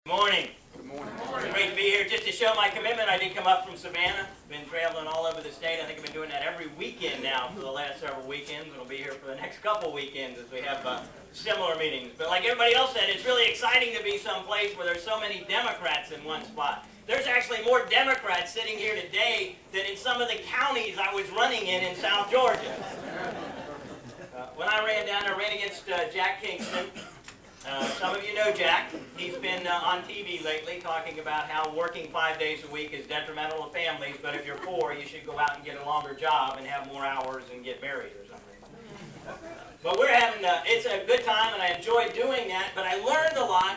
Good morning. Good morning. Great to be here. Just to show my commitment, I did come up from Savannah. Been traveling all over the state. I think I've been doing that every weekend now for the last several weekends. And I'll be here for the next couple weekends as we have similar meetings. But like everybody else said, it's really exciting to be someplace where there's so many Democrats in one spot. There's actually more Democrats sitting here today than in some of the counties I was running in South Georgia. When I ran down, I ran against Jack Kingston. Some of you know Jack. He's been on TV lately talking about how working 5 days a week is detrimental to families, but if you're poor, you should go out and get a longer job and have more hours and get married or something. But we're having, it's a good time and I enjoy doing that, but I learned a lot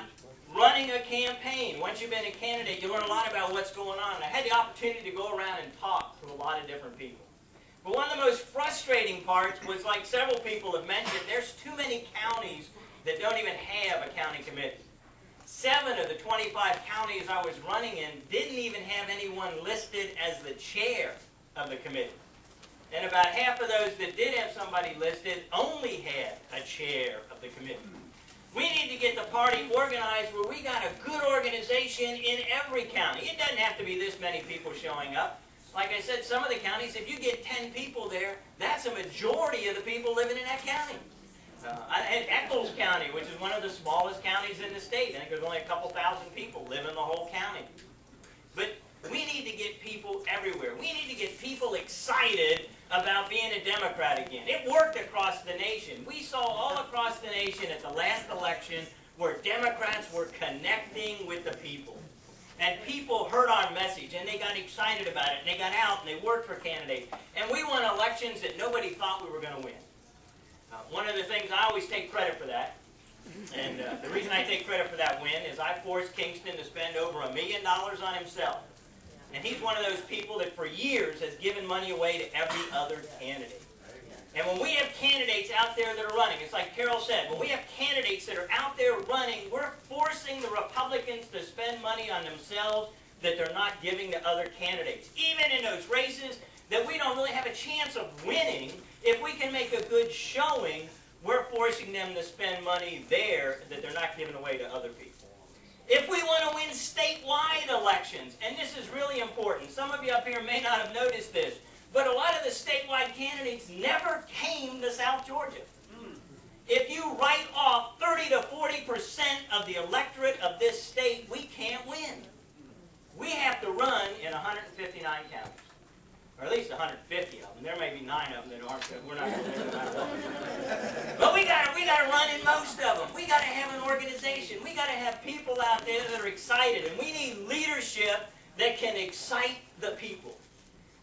running a campaign. Once you've been a candidate, you learn a lot about what's going on. And I had the opportunity to go around and talk to a lot of different people. But one of the most frustrating parts was, like several people have mentioned, there's too many counties that don't even have a county committee. 7 of the 25 counties I was running in didn't even have anyone listed as the chair of the committee. And about half of those that did have somebody listed only had a chair of the committee. We need to get the party organized where we got a good organization in every county. It doesn't have to be this many people showing up. Like I said, some of the counties, if you get 10 people there, that's a majority of the people living in that county. In Eccles County, which is one of the smallest counties in the state, I think there's only a couple thousand people live in the whole county. But we need to get people everywhere. We need to get people excited about being a Democrat again. It worked across the nation. We saw all across the nation at the last election where Democrats were connecting with the people. And people heard our message, and they got excited about it, and they got out, and they worked for candidates. And we won elections that nobody thought we were going to win. One of the things, I always take credit for that, and the reason I take credit for that win is I forced Kingston to spend over $1 million on himself. And he's one of those people that for years has given money away to every other candidate. And when we have candidates out there that are running, it's like Carol said, when we have candidates that are out there running, we're forcing the Republicans to spend money on themselves that they're not giving to other candidates. Even in those races that we don't really have a chance of winning, if we can make a good showing, we're forcing them to spend money there that they're not giving away to other people. If we want to win statewide elections, and this is really important, some of you up here may not have noticed this, but a lot of the statewide candidates never came to South Georgia. If you write off 30 to 40% of the electorate of this state, we can't win. We have to run in 159 counties. Or at least 150 of them. There may be 9 of them that aren't good. We're not going to do that. But we got to run in most of them. We got to have an organization. We got to have people out there that are excited. And we need leadership that can excite the people.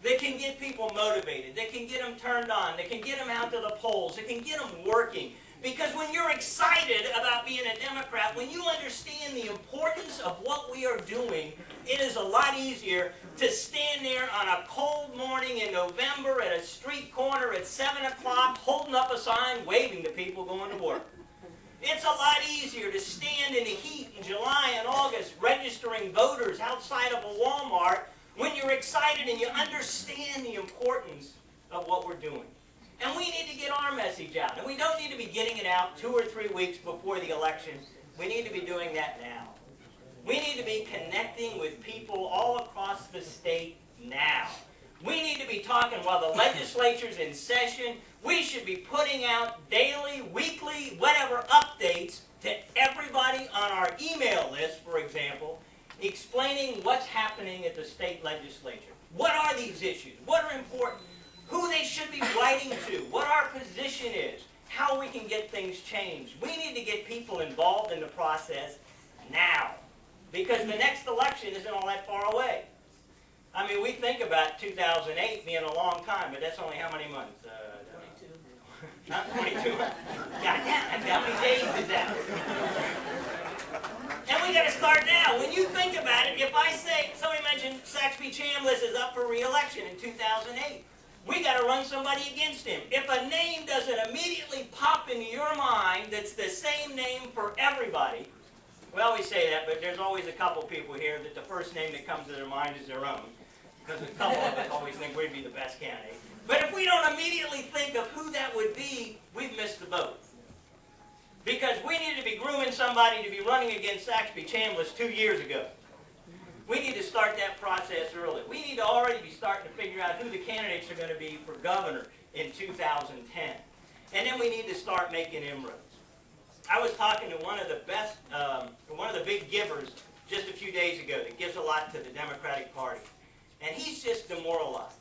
That can get people motivated. That can get them turned on. That can get them out to the polls. That can get them working. Because when you're excited about being a Democrat, when you understand the importance of what we are doing, it is a lot easier to stand there on a cold morning in November at a street corner at 7 o'clock, holding up a sign, waving to people going to work. It's a lot easier to stand in the heat in July and August registering voters outside of a Walmart when you're excited and you understand the importance of what we're doing. And we need to get our message out. And we don't need to be getting it out 2 or 3 weeks before the election. We need to be doing that now. We need to be connecting with people all across the state now. We need to be talking while the legislature's in session. We should be putting out daily, weekly, whatever updates to everybody on our email list, for example, explaining what's happening at the state legislature. What are these issues? What are important? Who they should be writing to, what our position is, how we can get things changed. We need to get people involved in the process now, because the next election isn't all that far away. I mean, we think about 2008 being a long time, but that's only how many months? 22. Not 22. God damn, how many days is that? And we got to start now. When you think about it, if I say, somebody mentioned Saxby Chambliss is up for re-election in 2008. We got to run somebody against him. If a name doesn't immediately pop into your mind that's the same name for everybody, we always say that, but there's always a couple people here that the first name that comes to their mind is their own. Because a couple of us always think we'd be the best candidate. But if we don't immediately think of who that would be, we've missed the boat. Because we needed to be grooming somebody to be running against Saxby Chambliss 2 years ago. We need to start that process early. We need to already be starting to figure out who the candidates are going to be for governor in 2010. And then we need to start making inroads. I was talking to one of the big givers just a few days ago that gives a lot to the Democratic Party. And he's just demoralized.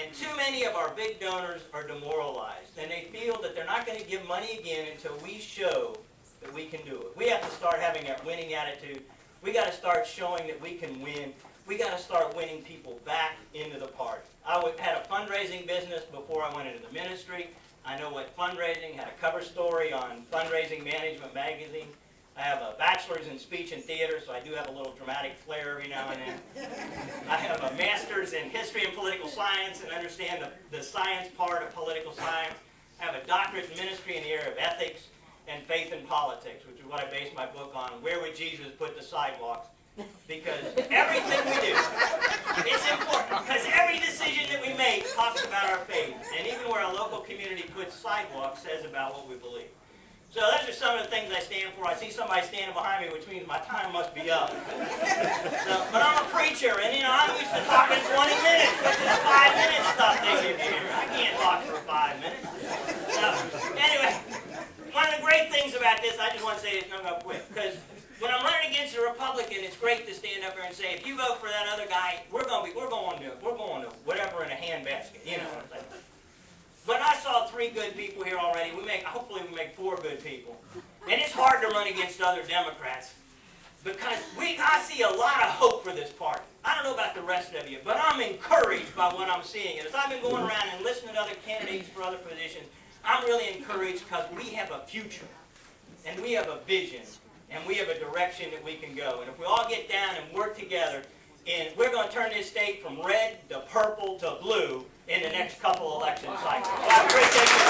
And too many of our big donors are demoralized. And they feel that they're not going to give money again until we show that we can do it. We have to start having that winning attitude. We got to start showing that we can win. We got to start winning people back into the party. I had a fundraising business before I went into the ministry. I know what fundraising, had a cover story on Fundraising Management magazine. I have a bachelor's in speech and theater, so I do have a little dramatic flair every now and then. I have a master's in history and political science and understand the science part of political science. I have a doctorate in ministry in the area of ethics and faith and politics, which is what I based my book on, Where Would Jesus Put the Sidewalks? Because everything we do, it's important, because every decision that we make talks about our faith, and even where our local community puts sidewalks says about what we believe. So those are some of the things I stand for. I see somebody standing behind me, which means my time must be up. But I'm a preacher, and I'm used to talking 20 minutes, but this 5 minute stuff they give you here. I can't talk for 5 minutes. So, anyway, one of the great things about this, I just want to say this, and I'm going to quit, because when I'm running against a Republican, it's great to stand up there and say, if you vote for that other guy, we're going to whatever in a handbasket, you know. But I saw 3 good people here already. Hopefully we make 4 good people. And it's hard to run against other Democrats because I see a lot of hope for this party. I don't know about the rest of you, but I'm encouraged by what I'm seeing. And as I've been going around and listening to other candidates for other positions, I'm really encouraged because we have a future, and we have a vision, and we have a direction that we can go. And if we all get down and work together, and we're going to turn this state from red to purple to blue in the next couple election cycles. So I appreciate you.